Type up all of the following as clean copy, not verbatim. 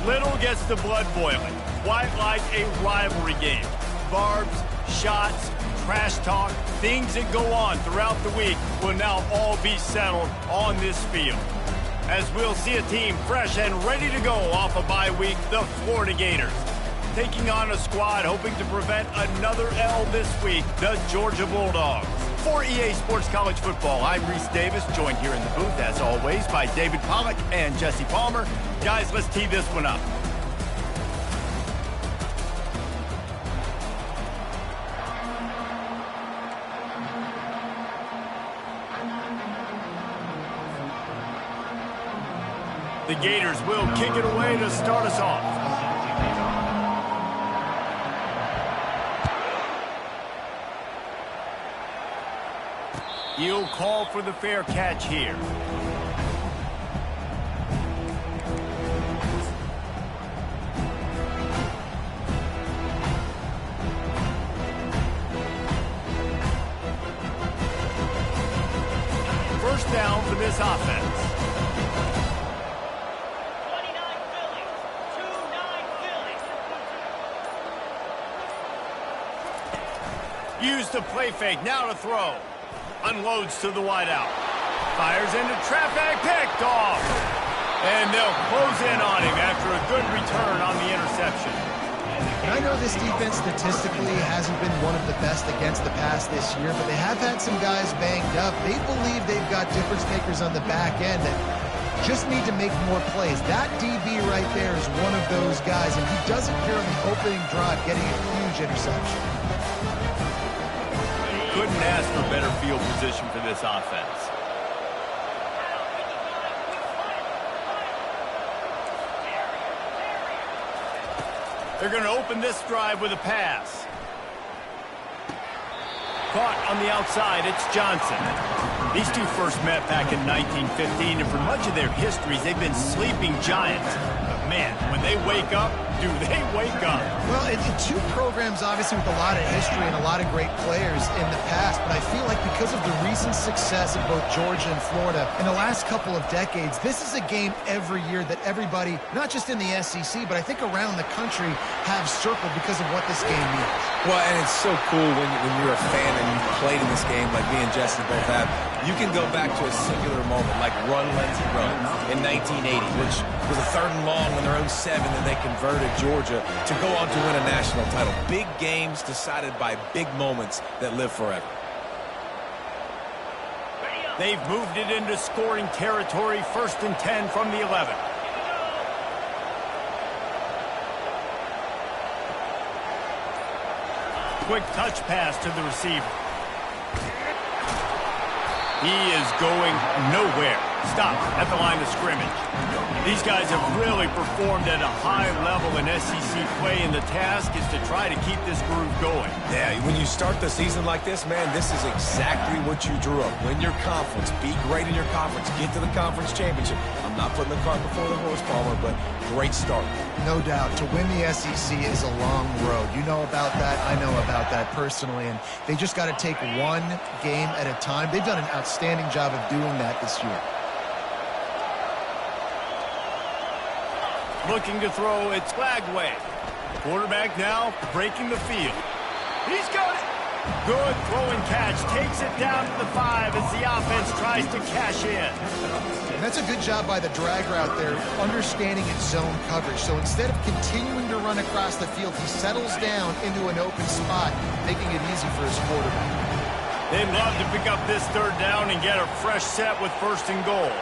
Little gets the blood boiling, quite like a rivalry game. Barbs, shots, trash talk, things that go on throughout the week will now all be settled on this field. As we'll see a team fresh and ready to go off a bye week, the Florida Gators. Taking on a squad hoping to prevent another L this week, the Georgia Bulldogs. For EA Sports College Football, I'm Reese Davis, joined here in the booth, as always, by David Pollack and Jesse Palmer. Guys, let's tee this one up. The Gators will kick it away to start us off. He'll call for the fair catch here. First down for this offense. Use the play fake, now to throw. Unloads to the wideout. Fires into traffic, picked off. And they'll close in on him after a good return on the interception. And I know this defense statistically hasn't been one of the best against the pass this year, but they have had some guys banged up. They believe they've got difference makers on the back end that just need to make more plays. That DB right there is one of those guys, and he does it here on the opening drive, getting a huge interception. Couldn't ask for better field position for this offense. They're going to open this drive with a pass. Caught on the outside, it's Johnson. These two first met back in 1915, and for much of their histories, they've been sleeping giants. But man, when they wake up, do they wake up? Well, two programs obviously with a lot of history and a lot of great players in the past, but I feel like because of the recent success of both Georgia and Florida in the last couple of decades, this is a game every year that everybody, not just in the SEC, but I think around the country, have circled because of what this game means. Well, and it's so cool when you're a fan and you've played in this game like me and Jesse both have. You can go back to a singular moment like Run Lindsey Run in 1980, which was a 3rd and long on their own 7 that they converted Georgia to go on to win a national title. Big games decided by big moments that live forever. They've moved it into scoring territory, 1st and 10 from the 11. Quick touch pass to the receiver. He is going nowhere. Stop at the line of scrimmage. These guys have really performed at a high level in SEC play, and the task is to try to keep this groove going. Yeah, when you start the season like this, man, this is exactly what you drew up. Win your conference, be great in your conference, get to the conference championship. I'm not putting the cart before the horse, Palmer, but great start. No doubt. To win the SEC is a long road. You know about that. I know about that personally, and they just got to take one game at a time. They've done an outstanding job of doing that this year. Looking to throw, it's Flagway. Quarterback now breaking the field. He's got it. Good throw and catch. Takes it down to the 5 as the offense tries to cash in. And that's a good job by the drag route there, understanding its zone coverage. So instead of continuing to run across the field, he settles down into an open spot, making it easy for his quarterback. They'd love to pick up this 3rd down and get a fresh set with 1st and goal.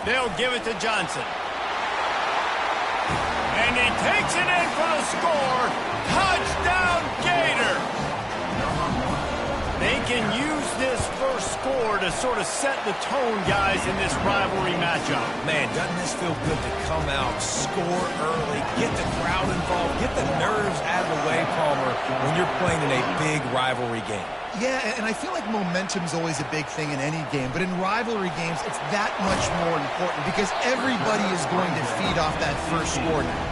They'll give it to Johnson. And he takes it in for the score. Touchdown, Gator! They can use this first score to sort of set the tone, guys, in this rivalry matchup. Man, doesn't this feel good to come out, score early, get the crowd involved, get the nerves out of the way, Palmer, when you're playing in a big rivalry game? Yeah, and I feel like momentum's always a big thing in any game, but in rivalry games, it's that much more important because everybody is going to feed off that first score now.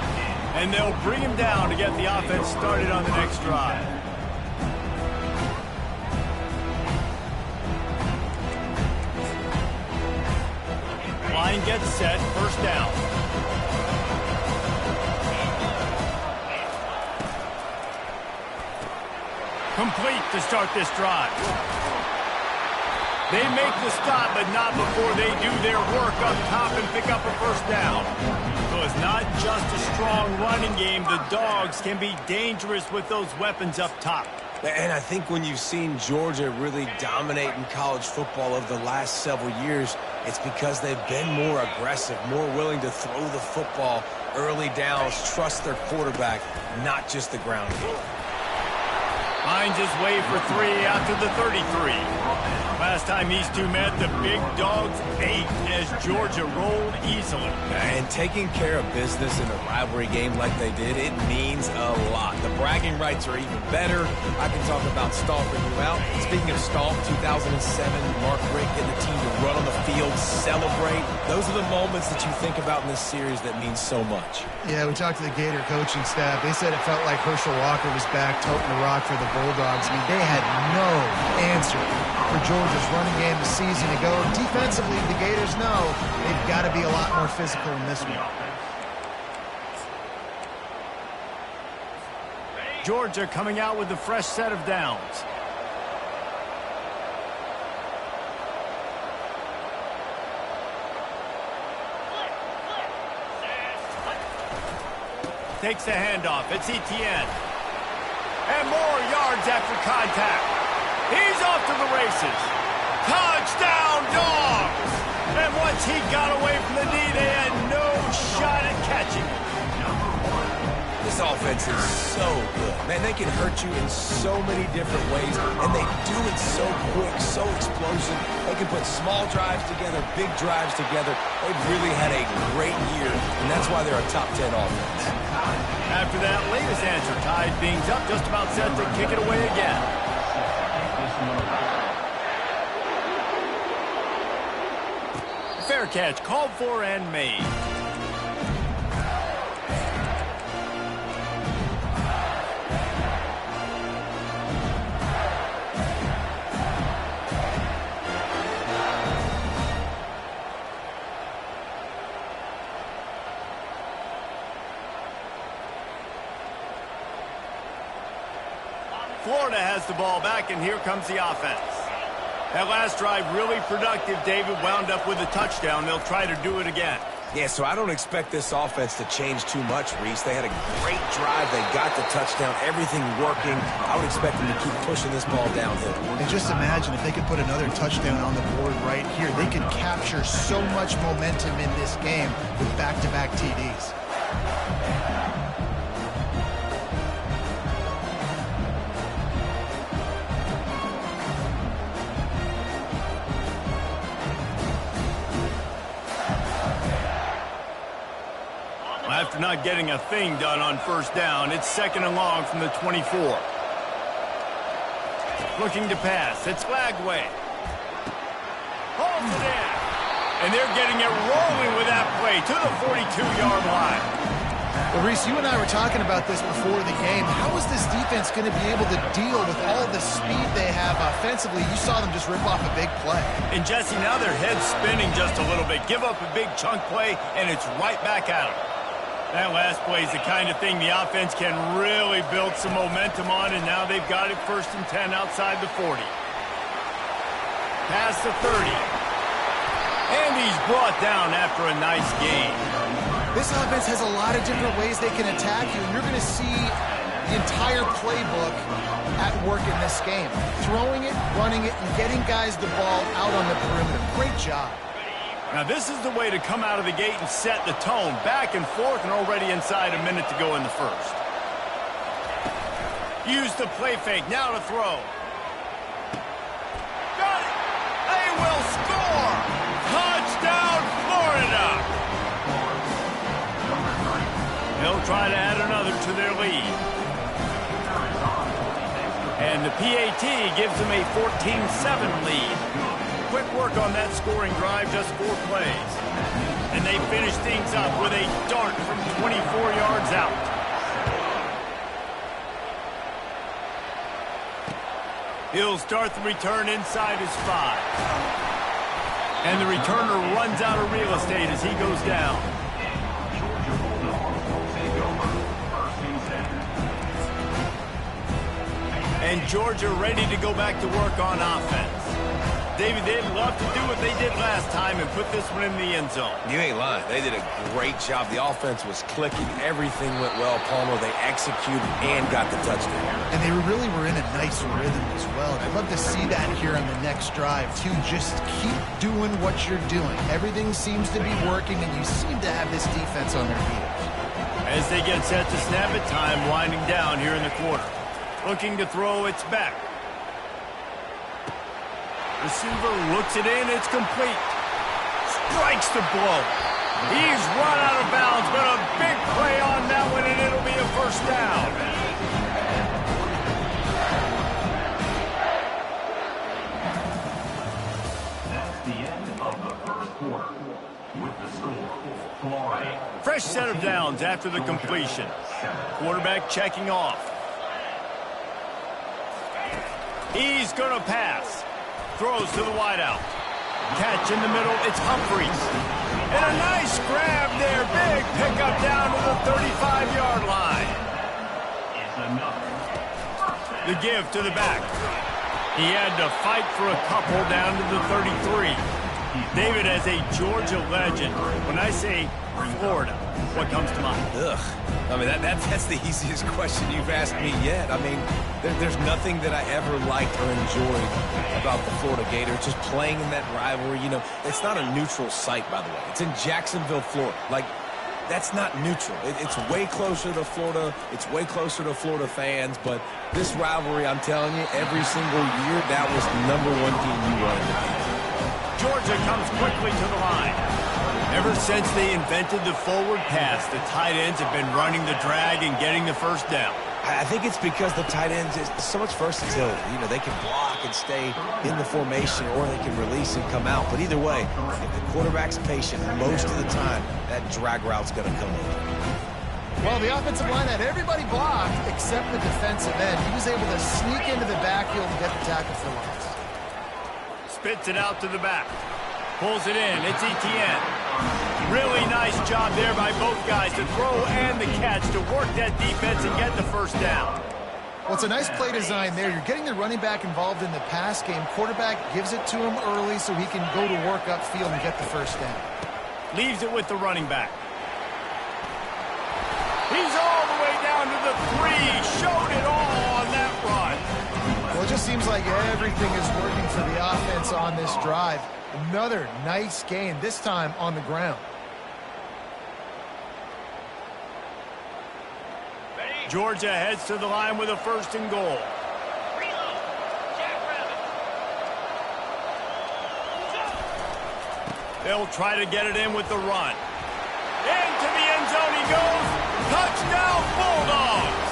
And they'll bring him down to get the offense started on the next drive. Line gets set, 1st down. Complete to start this drive. They make the stop, but not before they do their work up top and pick up a first down. So it's not just a strong running game. The Dogs can be dangerous with those weapons up top. And I think when you've seen Georgia really dominate in college football over the last several years, it's because they've been more aggressive, more willing to throw the football early downs, trust their quarterback, not just the ground game. Finds his way for 3 out to the 33. Last time these two met, the Big Dogs ate as Georgia rolled easily. And taking care of business in a rivalry game like they did, it means a lot. The bragging rights are even better. I can talk about stomping you out. Speaking of stomp, 2007, Mark Richt getting the team to run on the field, celebrate. Those are the moments that you think about in this series that mean so much. Yeah, we talked to the Gator coaching staff. They said it felt like Herschel Walker was back toting the rock for the Bulldogs. I mean, they had no answer for Georgia's running game a season ago. Defensively, the Gators know they've got to be a lot more physical in this one. Georgia coming out with a fresh set of downs. Takes the handoff. It's Etienne. And more yards after contact. He's off to the races. Touchdown, Dogs! And once he got away from the knee, they had no shot at catching him. This offense is so good. Man, they can hurt you in so many different ways, and they do it so quick, so explosive. They can put small drives together, big drives together. They've really had a great year, and that's why they're a top 10 offense. After that latest answer, tied things up, just about set to kick it away again. Fair catch, called for and made. Florida has the ball back, and here comes the offense. That last drive really productive. David wound up with a touchdown. They'll try to do it again. Yeah, so I don't expect this offense to change too much, Reese. They had a great drive. They got the touchdown. Everything working. I would expect them to keep pushing this ball downhill. And just imagine if they could put another touchdown on the board right here. They could capture so much momentum in this game with back-to-back TDs. After not getting a thing done on first down, it's 2nd and long from the 24. Looking to pass. It's Lagway. Holds it in. And they're getting it rolling with that play to the 42-yard line. Well, Reese, you and I were talking about this before the game. How is this defense going to be able to deal with all the speed they have offensively? You saw them just rip off a big play. And, Jesse, now their head's spinning just a little bit. Give up a big chunk play, and it's right back at them. That last play is the kind of thing the offense can really build some momentum on, and now they've got it 1st and 10 outside the 40. Past the 30. And he's brought down after a nice gain. This offense has a lot of different ways they can attack you, and you're going to see the entire playbook at work in this game. Throwing it, running it, and getting guys the ball out on the perimeter. Great job. Now, this is the way to come out of the gate and set the tone. Back and forth and already inside a minute to go in the first. Use the play fake. Now to throw. Got it. They will score. Touchdown, Florida. They'll try to add another to their lead. And the PAT gives them a 14-7 lead. Quick work on that scoring drive, just 4 plays. And they finish things up with a dart from 24 yards out. He'll start the return inside his 5. And the returner runs out of real estate as he goes down. And Georgia ready to go back to work on offense. David, they'd love to do what they did last time and put this one in the end zone. You ain't lying. They did a great job. The offense was clicking. Everything went well, Palmer. They executed and got the touchdown. And they really were in a nice rhythm as well. And I'd love to see that here on the next drive, too. Just keep doing what you're doing. Everything seems to be working, and you seem to have this defense on their heels. As they get set to snap it, time winding down here in the quarter. Looking to throw, it's back. Receiver looks it in, it's complete. Strikes the blow. He's run out of bounds, but a big play on that one, and it'll be a first down. That's the end of the first quarter. With the score, Florida. Fresh set of downs after the completion. Quarterback checking off. He's going to pass. Throws to the wideout. Catch in the middle, it's Humphries. And a nice grab there. Big pickup down to the 35-yard line. The give to the back. He had to fight for a couple down to the 33. David, as a Georgia legend, when I say Florida, what comes to mind? Ugh. I mean, that's the easiest question you've asked me yet. I mean, there's nothing that I ever liked or enjoyed about the Florida Gators. Just playing in that rivalry, you know, it's not a neutral site, by the way. It's in Jacksonville, Florida. Like, that's not neutral. It's way closer to Florida. It's way closer to Florida fans. But this rivalry, I'm telling you, every single year, that was the #1 team you wanted to beat. Georgia comes quickly to the line. Ever since they invented the forward pass, the tight ends have been running the drag and getting the first down. I think it's because the tight ends is so much versatility. You know, they can block and stay in the formation, or they can release and come out. But either way, if the quarterback's patient, most of the time, that drag route's going to come in. Well, the offensive line had everybody blocked except the defensive end. He was able to sneak into the backfield and get the tackle for loss. Spits it out to the back. Pulls it in. It's Etienne. Really nice job there by both guys to throw and the catch to work that defense and get the first down. Well, it's a nice play design there. You're getting the running back involved in the pass game. Quarterback gives it to him early so he can go to work upfield and get the first down. Leaves it with the running back. He's all the way down to the 3. Showed it all on that run. Well, it just seems like everything is working for the offense on this drive. Another nice gain, this time on the ground. Georgia heads to the line with a 1st and goal. They'll try to get it in with the run. Into the end zone he goes. Touchdown, Bulldogs!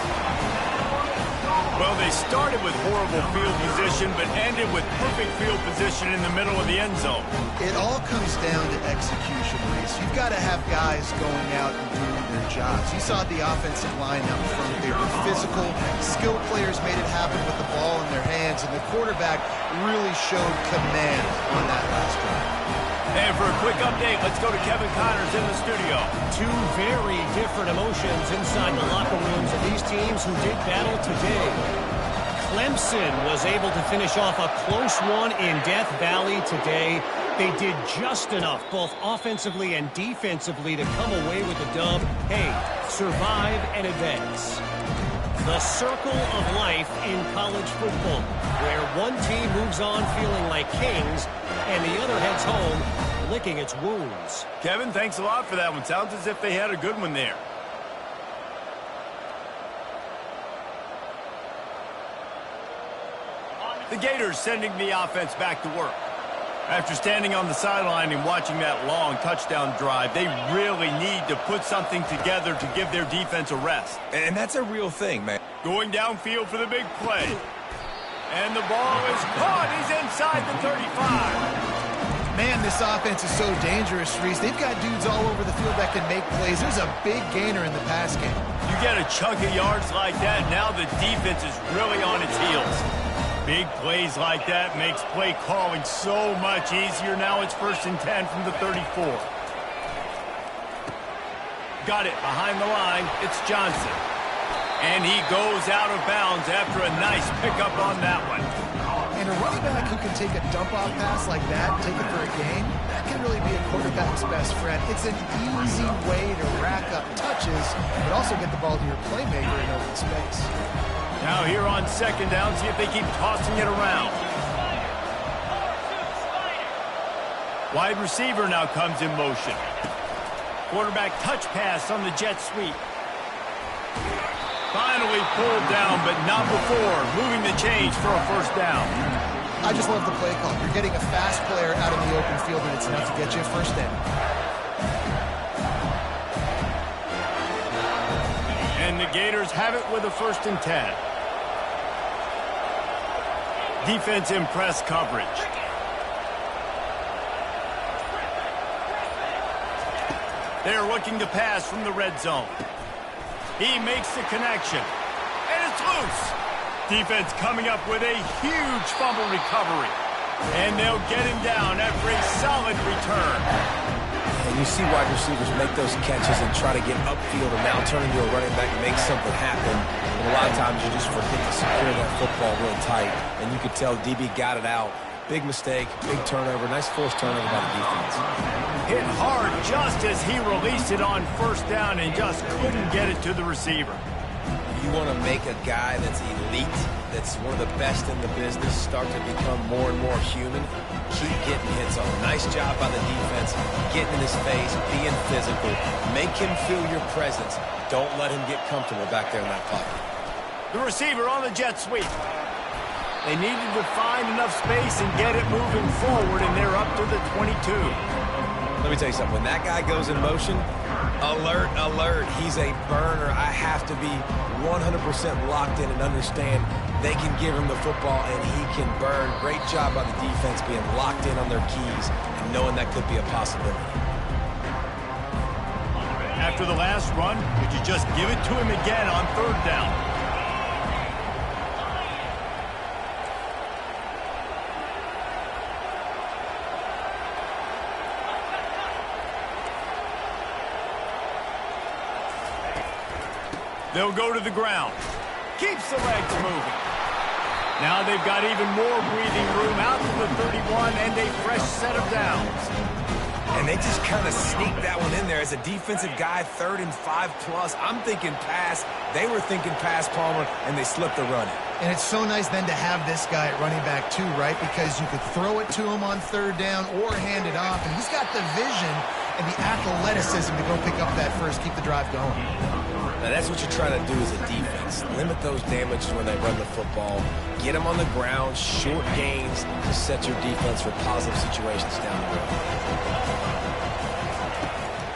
Well, they started with horrible field position, but ended with perfect field position in the middle of the end zone. It all comes down to execution, Reese. You've got to have guys going out and doing their jobs. You saw the offensive line out front. They were physical. Skilled players made it happen with the ball in their hands, and the quarterback really showed command on that last drive. And for a quick update, let's go to Kevin Connors in the studio. Two very different emotions inside the locker rooms of these teams who did battle today. Clemson was able to finish off a close one in Death Valley today. They did just enough, both offensively and defensively, to come away with the dub. Hey, survive and advance. The circle of life in college football, where one team moves on feeling like kings and the other heads home licking its wounds. Kevin, thanks a lot for that one. Sounds as if they had a good one there. The Gators sending the offense back to work. After standing on the sideline and watching that long touchdown drive, they really need to put something together to give their defense a rest. And that's a real thing, man. Going downfield for the big play. And the ball is caught. He's inside the 35. Man, this offense is so dangerous, Reese. They've got dudes all over the field that can make plays. There's a big gainer in the pass game. You get a chunk of yards like that, now the defense is really on its heels. Big plays like that makes play calling so much easier. Now it's 1st and 10 from the 34. Got it behind the line. It's Johnson. And he goes out of bounds after a nice pickup on that one. And a running back who can take a dump-off pass like that, take it for a gain, that can really be a quarterback's best friend. It's an easy way to rack up touches, but also get the ball to your playmaker in open space. Now here on second down, see if they keep tossing it around. Wide receiver now comes in motion. Quarterback touch pass on the jet sweep. Finally pulled down, but not before moving the chains for a first down. I just love the play call. You're getting a fast player out in the open field, and it's enough to get you a first down. And the Gators have it with a 1st and 10. Defense in press coverage. They're looking to pass from the red zone. He makes the connection. And it's loose. Defense coming up with a huge fumble recovery. And they'll get him down after a solid return. And you see wide receivers make those catches and try to get upfield and now turn into a running back and make something happen. And a lot of times you just forget to secure that football real tight. And you could tell DB got it out. Big mistake, big turnover, nice forced turnover by the defense. Hit hard just as he released it on 1st down and just couldn't get it to the receiver. You want to make a guy that's elite, that's one of the best in the business, start to become more and more human. Keep getting hits on. Nice job by the defense, getting in his face, being physical. Make him feel your presence. Don't let him get comfortable back there in that pocket. The receiver on the jet sweep. They needed to find enough space and get it moving forward, and they're up to the 22. Let me tell you something. When that guy goes in motion, alert, alert. He's a burner. I have to be 100% locked in and understand they can give him the football and he can burn. Great job by the defense being locked in on their keys and knowing that could be a possibility. After the last run, could you just give it to him again on 3rd down? They'll go to the ground. Keeps the legs moving. Now they've got even more breathing room out to the 31 and a fresh set of downs. And they just kind of sneaked that one in there. As a defensive guy, 3rd and 5+. I'm thinking pass. They were thinking pass, Palmer, and they slipped the run. And it's so nice then to have this guy at running back too, right? Because you could throw it to him on 3rd down or hand it off. And he's got the vision and the athleticism to go pick up that first, keep the drive going. Now that's what you're trying to do as a defense. Limit those damages when they run the football. Get them on the ground, short gains to set your defense for positive situations down the road.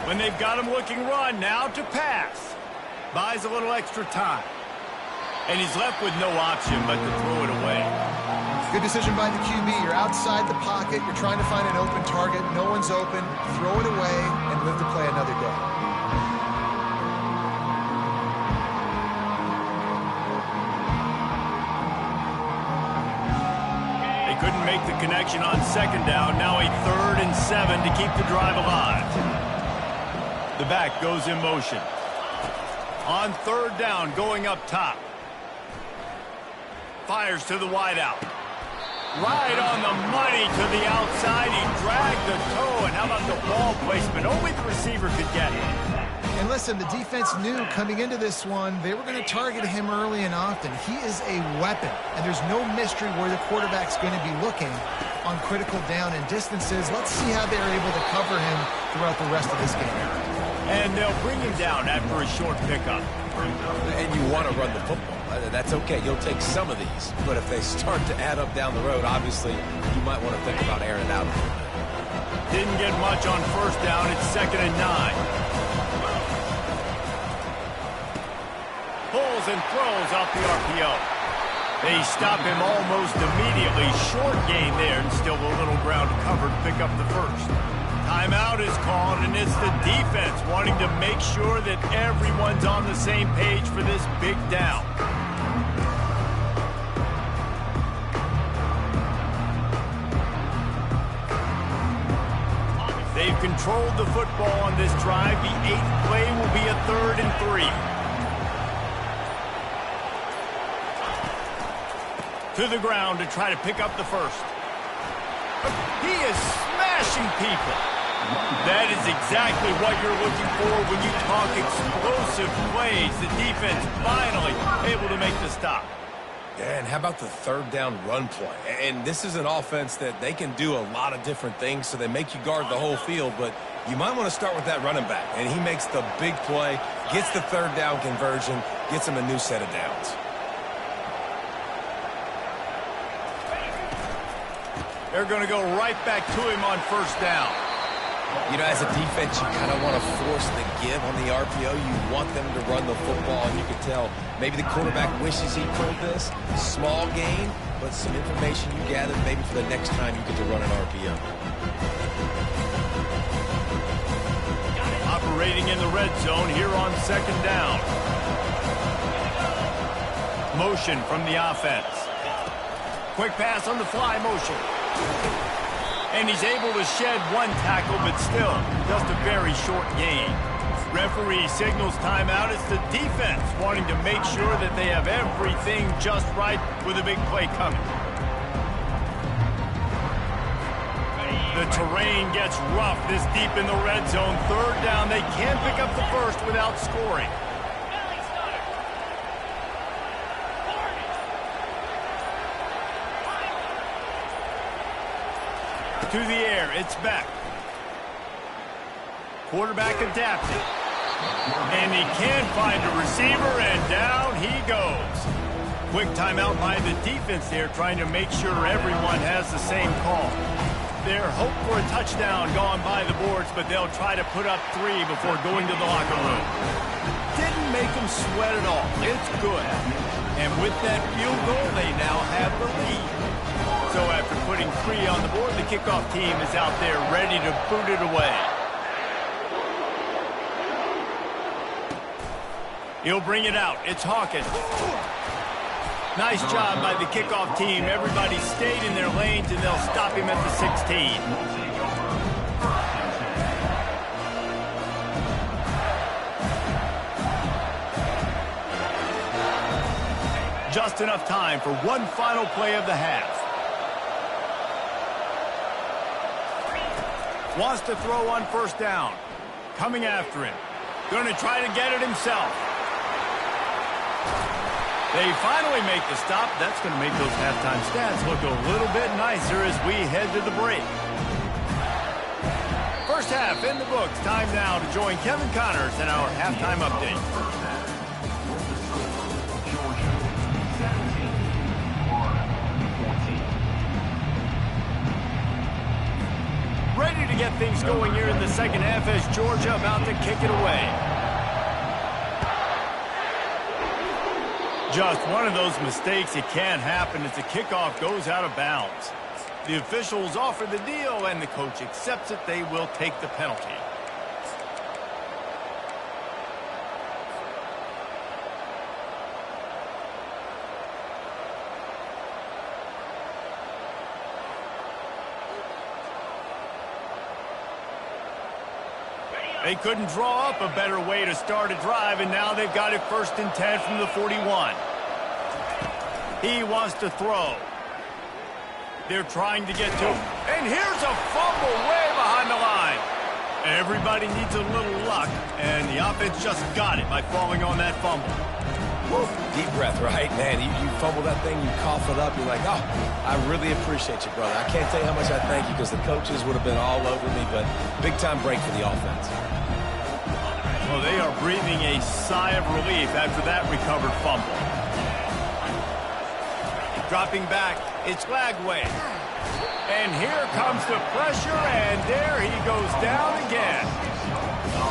When they've got him looking run, now to pass. Buys a little extra time. And he's left with no option but to throw it away. Good decision by the QB. You're outside the pocket. You're trying to find an open target. No one's open. Throw it away and live to play another day. Couldn't make the connection on 2nd down. Now a 3rd and 7 to keep the drive alive. The back goes in motion. On 3rd down, going up top. Fires to the wideout. Right on the money to the outside. He dragged the toe, and how about the ball placement? Only the receiver could get it. And listen, the defense knew coming into this one, they were going to target him early and often. He is a weapon, and there's no mystery where the quarterback's going to be looking on critical down and distances. Let's see how they're able to cover him throughout the rest of this game. And they'll bring him down after a short pickup. And you want to run the football. That's okay. You'll take some of these. But if they start to add up down the road, obviously, you might want to think about airing it out. Didn't get much on 1st down. It's 2nd and 9. Pulls and throws off the RPO. They stop him almost immediately. Short gain there, and still a little ground covered to pick up the first. Timeout is called, and it's the defense wanting to make sure that everyone's on the same page for this big down. They've controlled the football on this drive. The 8th play will be a 3rd and 3. To the ground to try to pick up the first. He is smashing people. That is exactly what you're looking for when you talk explosive plays. The defense finally able to make the stop. And how about the third down run play? And this is an offense that they can do a lot of different things, so they make you guard the whole field, but you might want to start with that running back. And he makes the big play, gets the third down conversion, gets him a new set of downs. They're going to go right back to him on first down. You know, as a defense, you kind of want to force the give on the RPO. You want them to run the football, and you can tell maybe the quarterback wishes he pulled this. Small gain, but some information you gather maybe for the next time you get to run an RPO. Operating in the red zone here on second down. Motion from the offense. Quick pass on the fly motion. And he's able to shed one tackle, but still just a very short gain. Referee signals timeout. It's the defense wanting to make sure that they have everything just right with a big play coming. The terrain gets rough this deep in the red zone. Third down, they can't pick up the first without scoring. To the air, it's back. Quarterback adapted. And he can't find a receiver, and down he goes. Quick timeout by the defense there, trying to make sure everyone has the same call. Their hope for a touchdown gone by the boards, but they'll try to put up 3 before going to the locker room. Didn't make them sweat at all. It's good. And with that field goal, they now have the lead. So after putting 3 on the board, the kickoff team is out there ready to boot it away. He'll bring it out. It's Hawkins. Nice job by the kickoff team. Everybody stayed in their lanes, and they'll stop him at the 16. Just enough time for one final play of the half. Wants to throw on first down. Coming after him. Going to try to get it himself. They finally make the stop. That's going to make those halftime stats look a little bit nicer as we head to the break. First half in the books. Time now to join Kevin Connors in our halftime update. Ready to get things going here in the second half as Georgia about to kick it away. Just one of those mistakes. It can't happen as the kickoff goes out of bounds. The officials offer the deal, and the coach accepts it. They will take the penalty. They couldn't draw up a better way to start a drive, and now they've got it 1st and 10 from the 41. He wants to throw. They're trying to get to him. And here's a fumble way behind the line. Everybody needs a little luck, and the offense just got it by falling on that fumble. Woo. Deep breath, right? Man, you fumble that thing, you cough it up, you're like, oh, I really appreciate you, brother. I can't tell you how much I thank you because the coaches would have been all over me, but big-time break for the offense. Well, they are breathing a sigh of relief after that recovered fumble. Dropping back, it's Lagway. And here comes the pressure, and there he goes down again.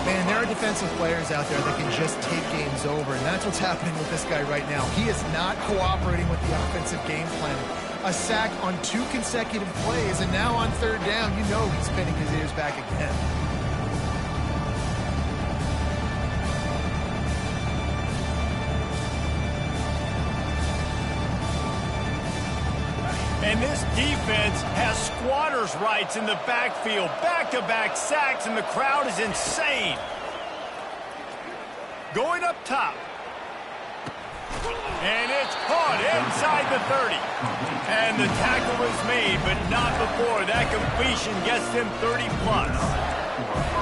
Man, there are defensive players out there that can just take games over, and that's what's happening with this guy right now. He is not cooperating with the offensive game plan. A sack on 2 consecutive plays, and now on 3rd down, you know he's spinning his ears back again. And this defense has squatters' rights in the backfield. Back-to-back sacks, and the crowd is insane. Going up top. And it's caught inside the 30. And the tackle was made, but not before. That completion gets them 30-plus.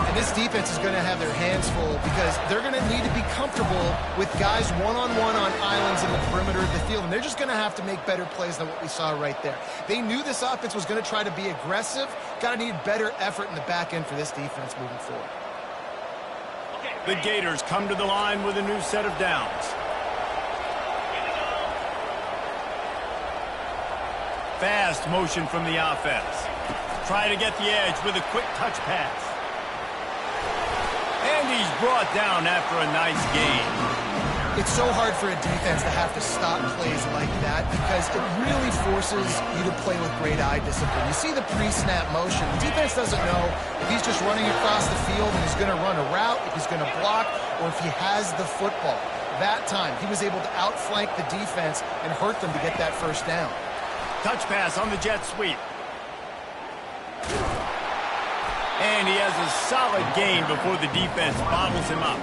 And this defense is going to have their hands full because they're going to need to be comfortable with guys one-on-one on islands in the perimeter of the field. And they're just going to have to make better plays than what we saw right there. They knew this offense was going to try to be aggressive. Got to need better effort in the back end for this defense moving forward. The Gators come to the line with a new set of downs. Fast motion from the offense. Try to get the edge with a quick touch pass. And he's brought down after a nice gain. It's so hard for a defense to have to stop plays like that because it really forces you to play with great eye discipline. You see the pre-snap motion. The defense doesn't know if he's just running across the field and he's going to run a route, if he's going to block, or if he has the football. That time, he was able to outflank the defense and hurt them to get that first down. Touch pass on the jet sweep. And he has a solid gain before the defense bottles him up.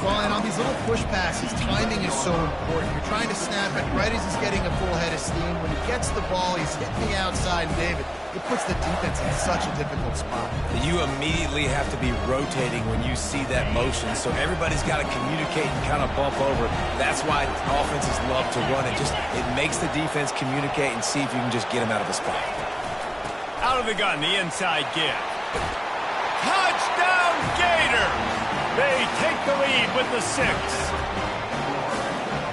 Well, and on these little push passes, timing is so important. You're trying to snap it right as he's getting a full head of steam. When he gets the ball, he's hitting the outside, David. It puts the defense in such a difficult spot. You immediately have to be rotating when you see that motion, so everybody's got to communicate and kind of bump over. That's why offenses love to run it. It makes the defense communicate and see if you can just get him out of the spot. Out of the gun, the inside give. Touchdown, Gator! They take the lead with the 6.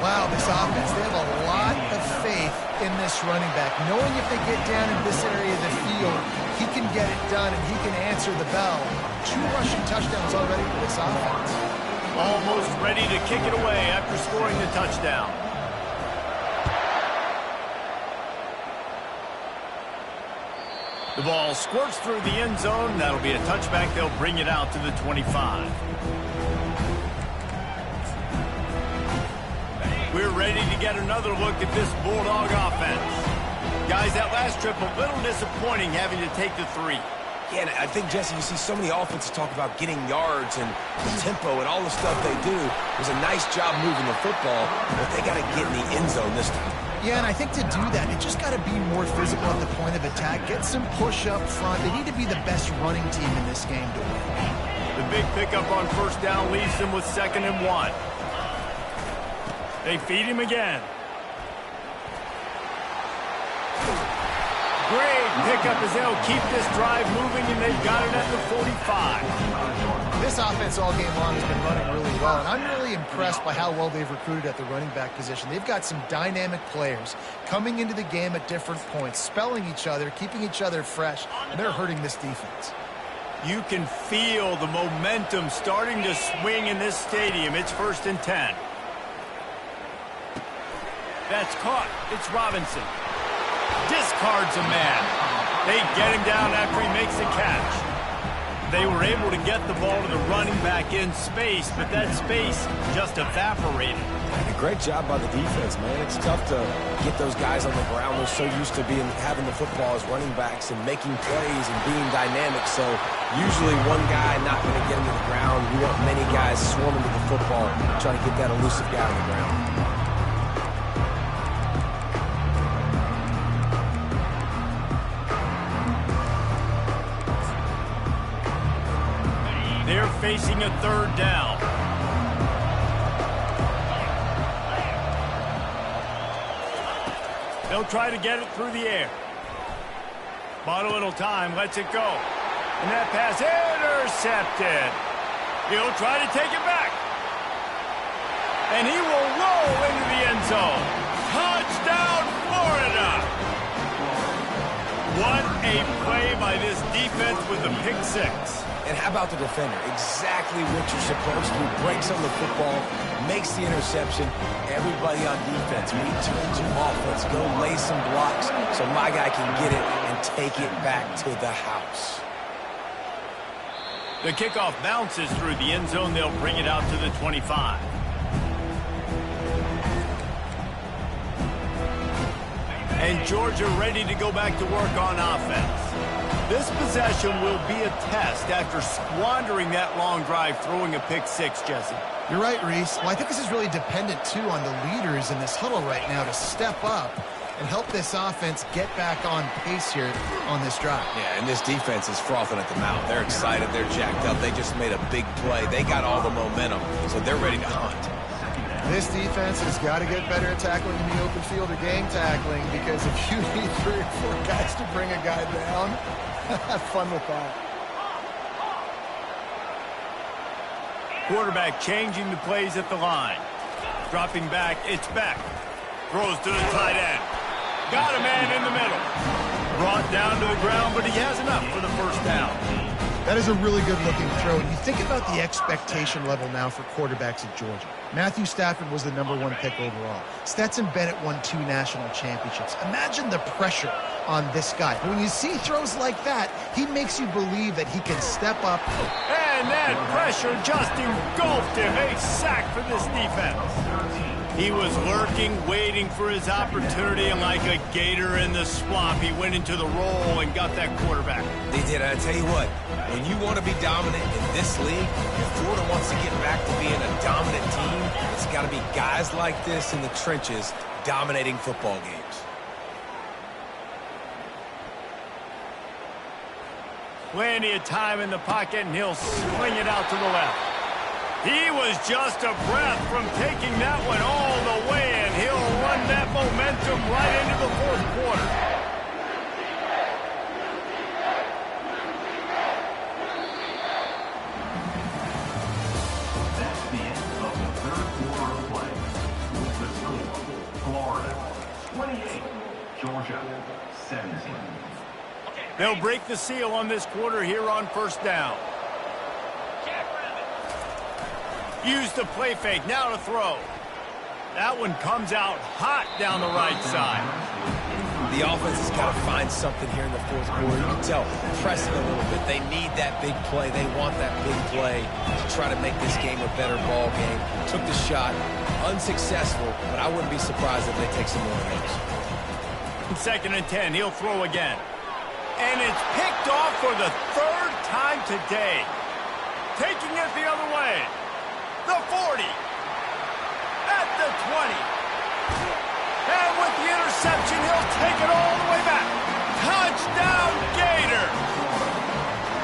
Wow, this offense, they have a lot of faith in this running back, knowing if they get down in this area of the field, he can get it done and he can answer the bell. 2 rushing touchdowns already for this offense. Almost ready to kick it away after scoring the touchdown. The ball squirts through the end zone. That'll be a touchback. They'll bring it out to the 25. We're ready to get another look at this Bulldog offense. Guys, that last trip a little disappointing having to take the 3. Yeah, and I think, Jesse, you see so many offenses talk about getting yards and the tempo and all the stuff they do. It was a nice job moving the football, but they got to get in the end zone this time. Yeah, and I think to do that, it just got to be more physical at the point of attack. Get some push up front. They need to be the best running team in this game to win. The big pickup on first down leaves them with 2nd and 1. They feed him again. Great pickup as they'll keep this drive moving, and they've got it at the 45. This offense all game long has been running really well, and I'm really impressed by how well they've recruited at the running back position. They've got some dynamic players coming into the game at different points, spelling each other, keeping each other fresh, and they're hurting this defense. You can feel the momentum starting to swing in this stadium. It's 1st and 10. That's caught. It's Robinson. Discards a man. They get him down after he makes the catch. They were able to get the ball to the running back in space, but that space just evaporated. Great job by the defense, man. It's tough to get those guys on the ground. They're so used to having the football as running backs and making plays and being dynamic. So usually one guy not going to get him to the ground. You want many guys swarming to the football, trying to get that elusive guy on the ground. They're facing a 3rd down. They'll try to get it through the air. Bought a little time, lets it go. And that pass intercepted. He'll try to take it back. And he will roll into the end zone. Touchdown, Florida! What a play by this defense with the pick 6. And how about the defender? Exactly what you're supposed to do. Breaks on the football, makes the interception. Everybody on defense, we turn to offense. Go lay some blocks so my guy can get it and take it back to the house. The kickoff bounces through the end zone. They'll bring it out to the 25. And Georgia ready to go back to work on offense. This possession will be a test after squandering that long drive throwing a pick six, Jesse. You're right, Reese. Well, I think this is really dependent, too, on the leaders in this huddle right now to step up and help this offense get back on pace here on this drive. Yeah, and this defense is frothing at the mouth. They're excited. They're jacked up. They just made a big play. They got all the momentum, so they're ready to hunt. This defense has got to get better at tackling in the open field or game tackling, because if you need 3 or 4 guys to bring a guy down, have fun with that. Quarterback changing the plays at the line. Dropping back, it's Beck. Throws to the tight end. Got a man in the middle. Brought down to the ground, but he has enough for the first down. That is a really good-looking throw. And you think about the expectation level now for quarterbacks at Georgia. Matthew Stafford was the #1 pick overall. Stetson Bennett won 2 national championships. Imagine the pressure on this guy. But when you see throws like that, he makes you believe that he can step up. And that pressure just engulfed him. A sack for this defense. He was lurking, waiting for his opportunity, and like a gator in the swamp, he went into the roll and got that quarterback. They did. I tell you what, when you want to be dominant in this league, if Florida wants to get back to being a dominant team, it's got to be guys like this in the trenches dominating football games. Plenty of time in the pocket, and he'll swing it out to the left. He was just a breath from taking that one all the way, and he'll run that momentum right into the fourth quarter. That's the end of the third quarter of play. With the score, Florida 28, Georgia 17. They'll break the seal on this quarter here on first down. Use the play fake, now to throw. That one comes out hot down the right side. The offense has got to find something here in the fourth quarter. You can tell, pressing a little bit. They need that big play. They want that big play to try to make this game a better ball game. Took the shot, unsuccessful, but I wouldn't be surprised if they take some more of those. 2nd and 10, he'll throw again. And it's picked off for the 3rd time today. Taking it the other way. The 40. At the 20. And with the interception, he'll take it all the way back. Touchdown, Gator.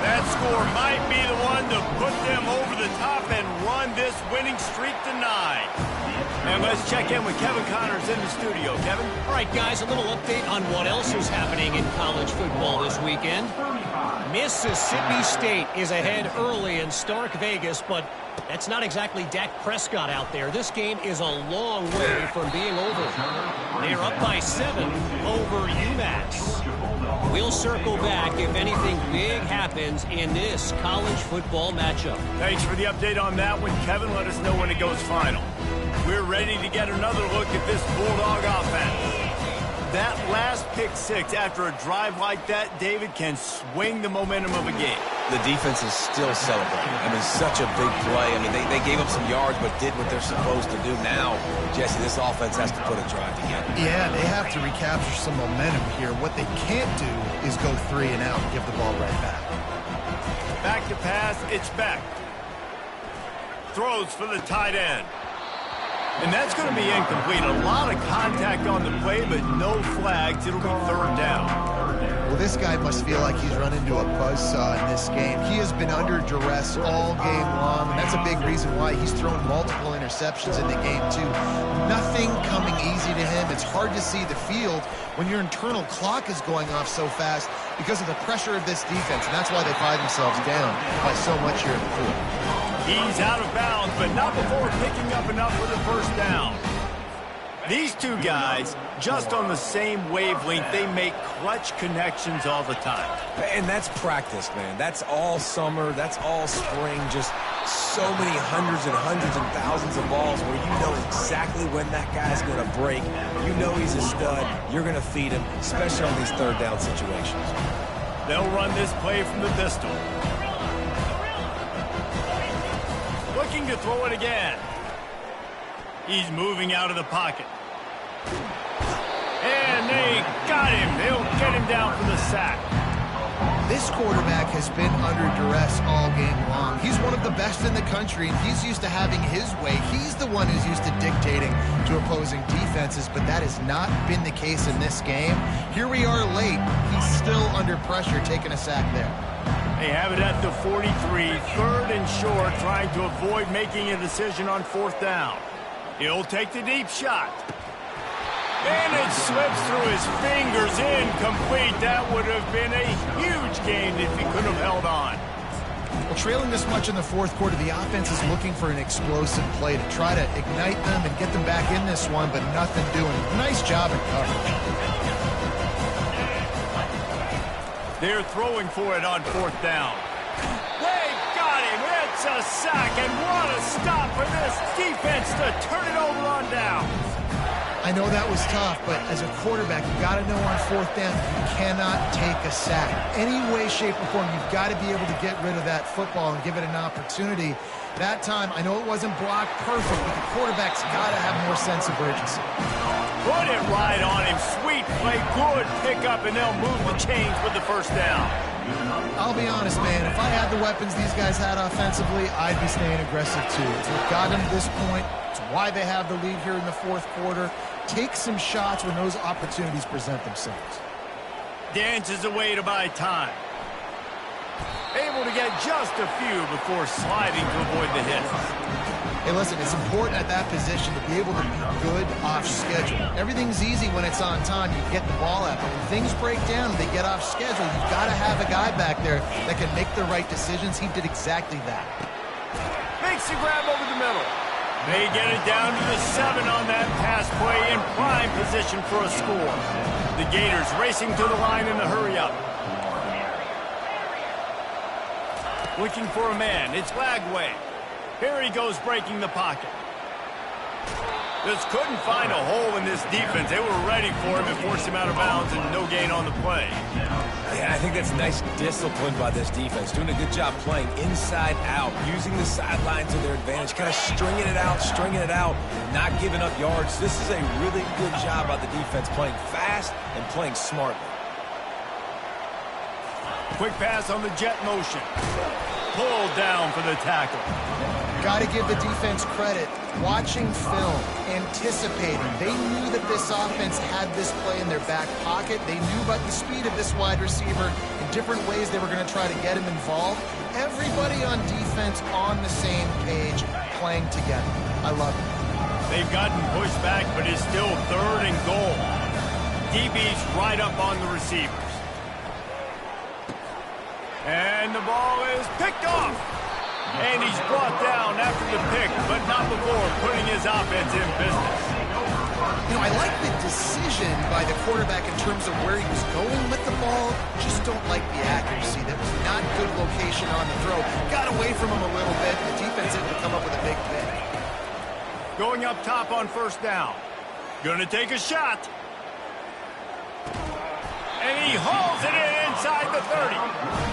That score might be the one to put them over the top and run this winning streak to 9. And let's check in with Kevin Connors in the studio. Kevin? All right, guys, a little update on what else is happening in college football this weekend. Mississippi State is ahead early in Stark Vegas, but that's not exactly Dak Prescott out there. This game is a long way from being over. They're up by 7 over UMass. We'll circle back if anything big happens in this college football matchup. Thanks for the update on that one, Kevin. Let us know when it goes final. We're ready to get another look at this Bulldog offense. That last pick six after a drive like that, David, can swing the momentum of a game. The defense is still celebrating. I mean, such a big play. I mean, they gave up some yards but did what they're supposed to do. Now, Jesse, this offense has to put a drive together. Yeah, they have to recapture some momentum here. What they can't do is go 3 and out and give the ball right back. Back to pass, it's back. Throws for the tight end. And that's going to be incomplete. A lot of contact on the play, but no flags. It'll be 3rd down. Well, this guy must feel like he's run into a buzzsaw in this game. He has been under duress all game long, and that's a big reason why he's thrown multiple interceptions in the game, too. Nothing coming easy to him. It's hard to see the field when your internal clock is going off so fast because of the pressure of this defense, and that's why they find themselves down by so much here in the fourth. He's out of bounds, but not before picking up enough for the first down. These two guys, just on the same wavelength, they make clutch connections all the time. And that's practice, man. That's all summer. That's all spring. Just so many hundreds and thousands of balls where you know exactly when that guy's going to break. You know he's a stud. You're going to feed him, especially on these 3rd down situations. They'll run this play from the pistol. Looking to throw it again. He's moving out of the pocket. And they got him. They'll get him down for the sack. This quarterback has been under duress all game long. He's one of the best in the country, and he's used to having his way. He's the one who's used to dictating to opposing defenses, but that has not been the case in this game. Here we are late. He's still under pressure, taking a sack there. They have it at the 43, 3rd and short, trying to avoid making a decision on 4th down. He'll take the deep shot. And it slips through his fingers, incomplete. That would have been a huge gain if he could have held on. Well, trailing this much in the 4th quarter, the offense is looking for an explosive play to try to ignite them and get them back in this one, but nothing doing. Nice job in coverage. They're throwing for it on 4th down. They've got him. It's a sack, and what a stop for this defense to turn it over on down. I know that was tough, but as a quarterback, you got to know on 4th down, you cannot take a sack. Any way, shape, or form, you've got to be able to get rid of that football and give it an opportunity. That time, I know it wasn't blocked perfect, but the quarterback's got to have more sense of urgency. Put it right on him. Sweet play, good pickup, and they'll move the chains with the 1st down. I'll be honest, man. If I had the weapons these guys had offensively, I'd be staying aggressive too. It's what got them to this point. It's why they have the lead here in the 4th quarter. Take some shots when those opportunities present themselves. Dances away to buy time. Able to get just a few before sliding to avoid the hits. Hey, listen, it's important at that position to be able to be good off schedule. Everything's easy when it's on time. You get the ball out. But when things break down and they get off schedule, you've got to have a guy back there that can make the right decisions. He did exactly that. Makes the grab over the middle. They get it down to the 7 on that pass play in prime position for a score. The Gators racing to the line in the hurry-up. Looking for a man. It's Lagway. Here he goes breaking the pocket. Just couldn't find a hole in this defense. They were ready for him and forced him out of bounds and no gain on the play. Yeah, I think that's nice discipline by this defense. Doing a good job playing inside out, using the sideline to their advantage, kind of stringing it out, not giving up yards. This is a really good job by the defense, playing fast and playing smartly. Quick pass on the jet motion. Pulled down for the tackle. Got to give the defense credit. Watching film, anticipating. They knew that this offense had this play in their back pocket. They knew about the speed of this wide receiver in different ways they were going to try to get him involved. Everybody on defense on the same page, playing together. I love it. They've gotten pushed back, but it's still 3rd and goal. DB's right up on the receivers. And the ball is picked off. And he's brought down after the pick, but not before putting his offense in business. You know, I like the decision by the quarterback in terms of where he was going with the ball. Just don't like the accuracy. That was not good location on the throw. Got away from him a little bit. The defense able to come up with a big pick. Going up top on 1st down. Gonna take a shot. And he hauls it in inside the 30.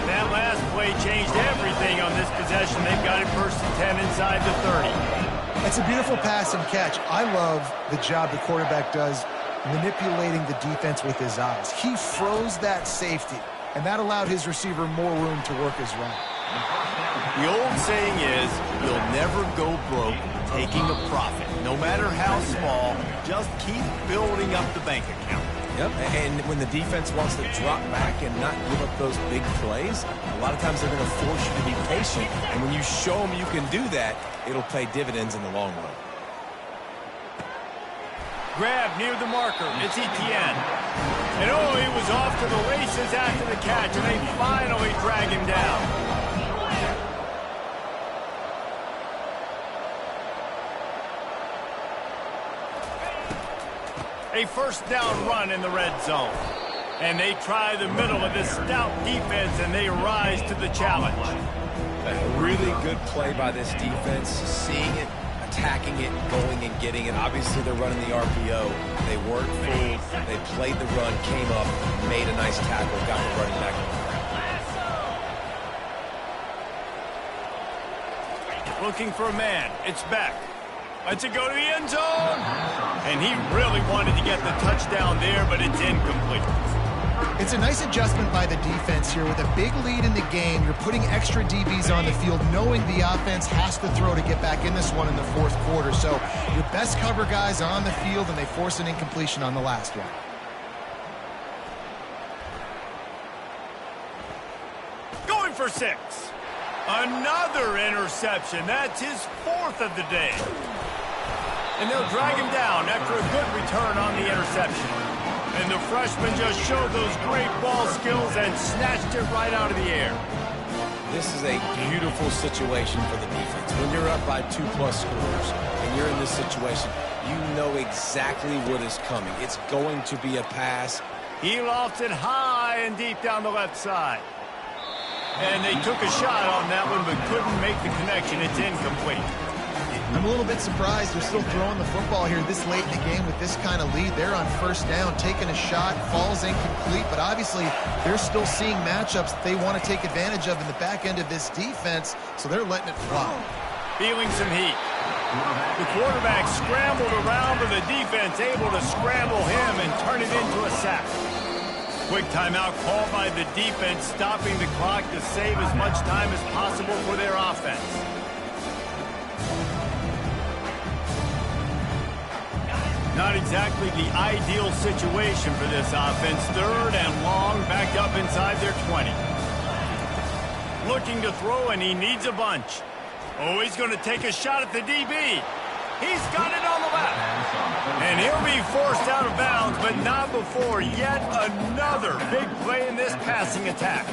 That last play changed everything on this possession. They've got it 1st and 10 inside the 30. It's a beautiful pass and catch. I love the job the quarterback does manipulating the defense with his eyes. He froze that safety, and that allowed his receiver more room to work his route. The old saying is, you'll never go broke taking a profit. No matter how small, just keep building up the bank account. Yep, and when the defense wants to drop back and not give up those big plays, a lot of times they're going to force you to be patient. And when you show them you can do that, it'll pay dividends in the long run. Grab near the marker. It's Etienne. And oh, he was off to the races after the catch, and they finally drag him down. A 1st down run in the red zone. And they try the middle of this stout defense, and they rise to the challenge. A really good play by this defense, seeing it, attacking it, going and getting it. Obviously, they're running the RPO. They weren't fooled. They played the run, came up, made a nice tackle, got the running back. Looking for a man. It's Beck. Lets it go to the end zone. And he really wanted to get the touchdown there, but it's incomplete. It's a nice adjustment by the defense here. With a big lead in the game, you're putting extra DBs on the field, knowing the offense has to throw to get back in this one in the fourth quarter. So your best cover guys are on the field, and they force an incompletion on the last one. Going for 6. Another interception. That's his 4th of the day. And they'll drag him down after a good return on the interception. And the freshman just showed those great ball skills and snatched it right out of the air. This is a beautiful situation for the defense. When you're up by 2+ scores and you're in this situation, you know exactly what is coming. It's going to be a pass. He lofts it high and deep down the left side. And they took a shot on that one but couldn't make the connection. It's incomplete. I'm a little bit surprised they're still throwing the football here this late in the game with this kind of lead. They're on first down, taking a shot, falls incomplete, but obviously they're still seeing matchups that they want to take advantage of in the back end of this defense, so they're letting it fly. Feeling some heat. The quarterback scrambled around, but the defense able to scramble him and turn it into a sack. Quick timeout called by the defense, stopping the clock to save as much time as possible for their offense. Not exactly the ideal situation for this offense. 3rd and long, back up inside their 20. Looking to throw, and he needs a bunch. Oh, he's going to take a shot at the DB. He's got it on the left. And he'll be forced out of bounds, but not before yet another big play in this passing attack.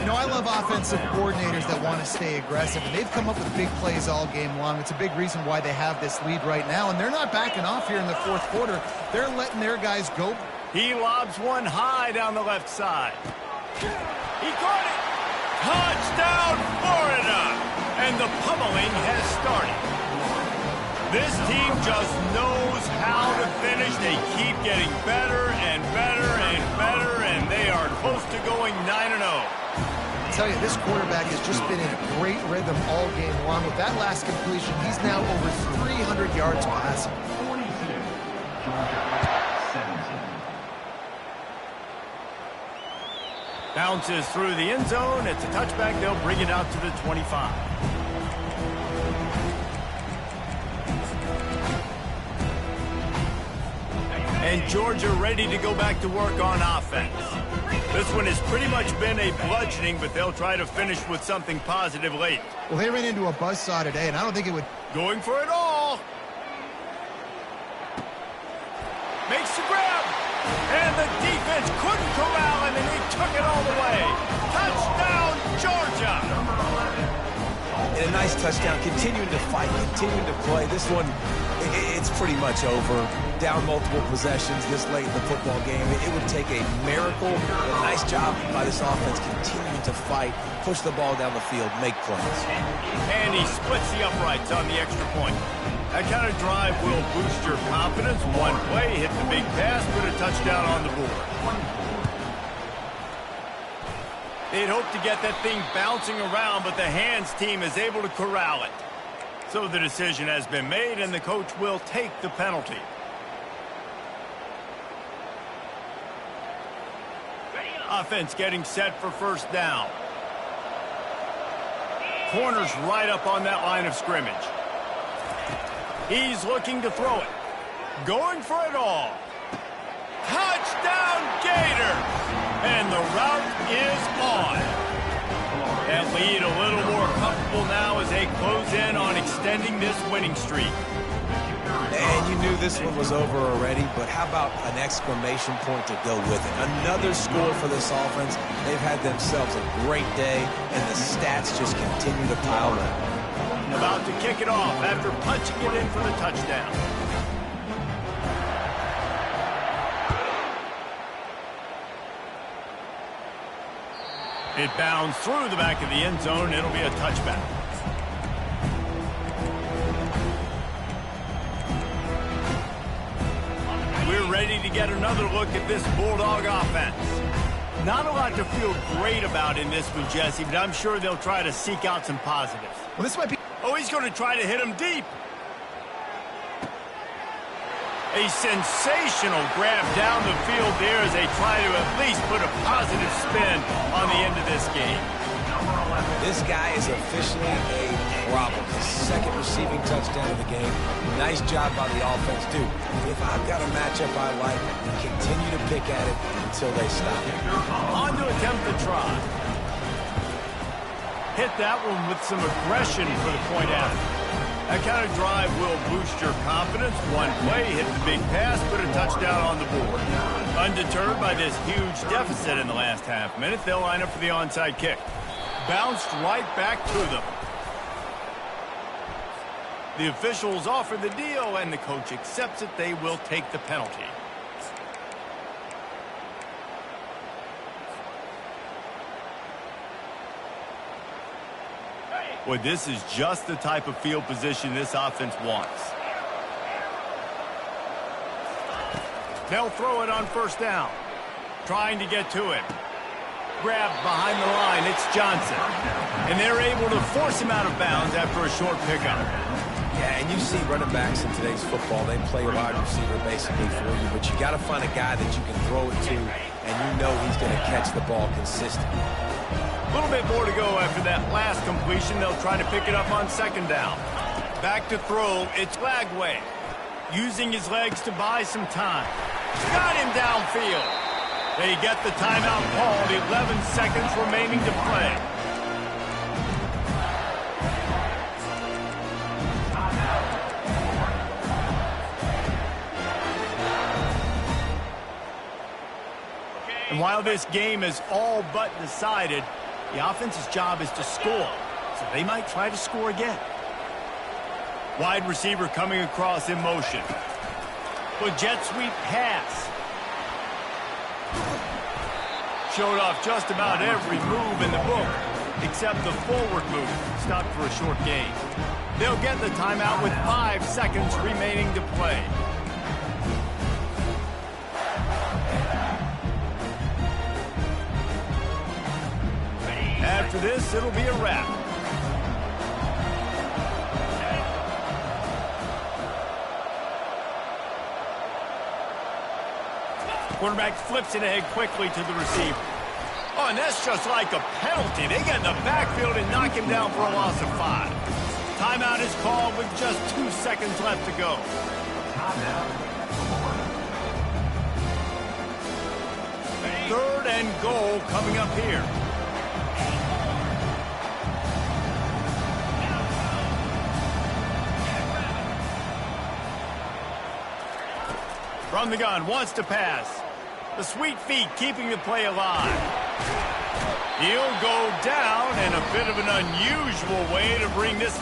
You know, I love offensive coordinators that want to stay aggressive, and they've come up with big plays all game long. It's a big reason why they have this lead right now, and they're not backing off here in the fourth quarter. They're letting their guys go. He lobs one high down the left side. He caught it. Touchdown, Florida! And the pummeling has started. This team just knows how to finish. They keep getting better and better and better, and they are close to going 9-0. I tell you, this quarterback has just been in a great rhythm all game long. With that last completion, he's now over 300 yards passing. 42, Georgia 17. Bounces through the end zone. It's a touchback. They'll bring it out to the 25. And Georgia ready to go back to work on offense. This one has pretty much been a bludgeoning, but they'll try to finish with something positive late. Well, they ran into a buzzsaw today, and I don't think it would... Going for it all. Makes the grab. And the defense couldn't corral him, and he took it all the way. Touchdown, Georgia. And a nice touchdown, continuing to fight, continuing to play. This one, it's pretty much over. Down multiple possessions this late in the football game. It would take a miracle. A nice job by this offense continuing to fight, push the ball down the field, make plays. And he splits the uprights on the extra point. That kind of drive will boost your confidence. One play, hit the big pass, put a touchdown on the board. They'd hope to get that thing bouncing around, but the hands team is able to corral it. So the decision has been made, and the coach will take the penalty. Offense getting set for first down. Corners right up on that line of scrimmage. He's looking to throw it. Going for it all. Touchdown, Gators! And the route is on. That lead a little more comfortable now as they close in on extending this winning streak. And you knew this one was over already, but how about an exclamation point to go with it? Another score for this offense. They've had themselves a great day, and the stats just continue to pile up. About to kick it off after punching it in for the touchdown. It bounds through the back of the end zone. It'll be a touchback. We're ready to get another look at this Bulldog offense. Not a lot to feel great about in this one, Jesse, but I'm sure they'll try to seek out some positives. Well, this might be... Oh, he's going to try to hit him deep. A sensational grab down the field there as they try to at least put a positive spin on the end of this game. This guy is officially a problem. His second receiving touchdown of the game. Nice job by the offense, too. If I've got a matchup I like, continue to pick at it until they stop it. On to attempt the try. Hit that one with some aggression for the point after. That kind of drive will boost your confidence. One play, hit the big pass, put a touchdown on the board. Undeterred by this huge deficit in the last half minute, they'll line up for the onside kick. Bounced right back to them. The officials offer the deal, and the coach accepts it. They will take the penalty. Boy, this is just the type of field position this offense wants. They'll throw it on first down. Trying to get to it. Grabbed behind the line, it's Johnson. And they're able to force him out of bounds after a short pickup. Yeah, and you see running backs in today's football, they play wide receiver basically for you, but you got to find a guy that you can throw it to, and you know he's going to catch the ball consistently. A little bit more to go after that last completion. They'll try to pick it up on second down. Back to throw, it's Lagway. Using his legs to buy some time. Got him downfield. They get the timeout called, 11 seconds remaining to play. And while this game is all but decided, the offense's job is to score, so they might try to score again. Wide receiver coming across in motion. But jet sweep pass. Showed off just about every move in the book, except the forward move. Stopped for a short gain. They'll get the timeout with 5 seconds remaining to play. After this, it'll be a wrap. Quarterback flips it ahead quickly to the receiver. Oh, and that's just like a penalty. They get in the backfield and knock him down for a loss of 5. Timeout is called with just 2 seconds left to go. Third and goal coming up here. From the gun, wants to pass. The sweet feet keeping the play alive. He'll go down in a bit of an unusual way to bring this game.